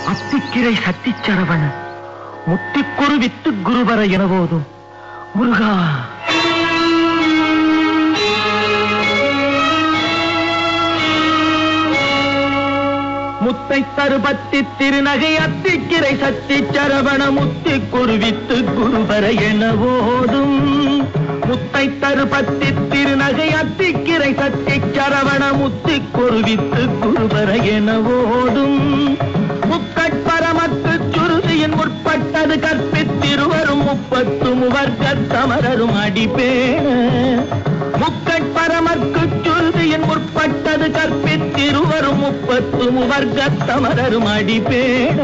அத்திக்கிரை சத்திச்சரவண முத்திக்குரு with குருவர என போதும் முருகா. முத்தை தருபத்தி திருநகை அத்திக்கிரை சத்திச்சரவண முத்திக்குரு வித்து குருவர என போதும். முத்தை தருபத்தி திருநகை அத்திக்கிரை சத்திச்சரவண முத்திக்குரு வித்து குருவர என போதும். முக்கட்பரமக்கு சுருதியின் முற்பட்டது கற்பித்திருவரும் 30 முவர்க்கத் தமரரும் அடிப்பேண. முக்கட்பரமக்கு சுருதியின் முற்பட்டது கற்பித்திருவரும் 30 முவர்க்கத் தமரரும் அடிப்பேண.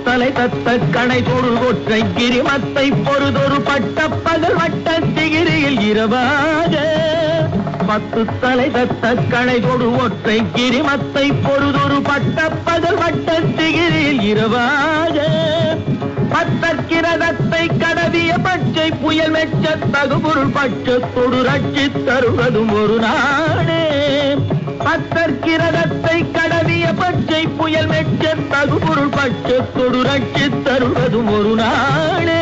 தலை தத்த கணை தொடு ஒற்றை கிரிமத்தை பொறுதொரு பட்ட பகல் வட்ட திகிரியில் இரவாக. 10 தலை தத்த கணை தொடு ஒற்றை கிரிமத்தை பொறுதொரு பட்ட பகல் வட்ட திகிரியில் இரவாக. பத்தற்கிரதத்தை கடவிய பச்சை புயல் மெச்ச தகுபொருள் பட்சத்தொடு ரட்சி தருவதும் ஒரு நாடே. பத்தற்கிரதத்தை கடவிய பச்சை புயல் மெச்ச தகுபொருள் பட்சத்தொடு ரட்சி தருவதும் ஒரு நாடே.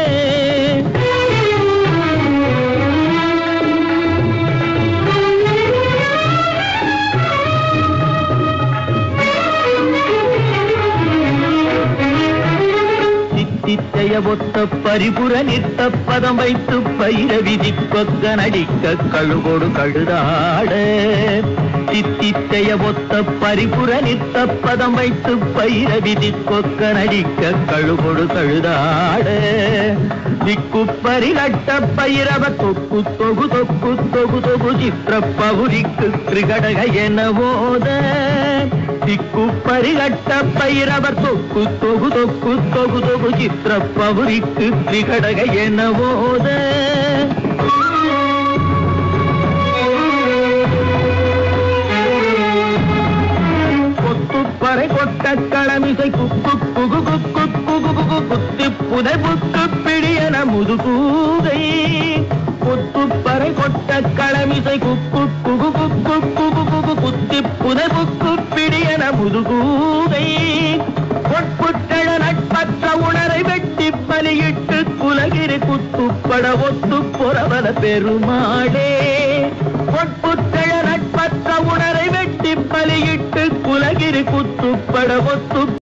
சித்தித்தைய ஒத்த பரிபுர நிற்க பதம் வைத்து பயிர விதி கொக்க நடிக்க கழுகோடு கழுதாட. சித்தித்தைய ஒத்த பரிபுர நிற்க பதம் வைத்து பயிர விதி கொக்க நடிக்க கழுகோடு கழுதாட. திக்கு பரிகட்ட பயிரவ தொக்கு தொகு தொக்கு தொகு தொகு சித்திர பகுதிக்கு திரிகடக என போத. திக்கு பரிகட்ட பைரவர் தொக்கு தொகு தொக்கு தொகு தொகு சித்திர பவுரிக்கு திரிகடக என போத. கொத்துப்பறை கொட்ட களமிசை குக்கு குகு குக்கு குகு குகு குத்தி புதை புக்கு பிடியன முதுகூகை. கொத்துப்பறை கொட்ட களமிசை குக்கு குகு குக்கு குகு குகு குத்தி புதை புக்கு பிடியன முதுகூகை. பொற்புட்டழ நட்பற்ற உணரை வெட்டி பலியிட்டு குலகிரி குத்துப்பட ஒத்து புறவல பெருமாளே. பொற்புட்டழ நட்பற்ற உணரை வெட்டி பலியிட்டு குலகிரி குத்துப்பட ஒத்து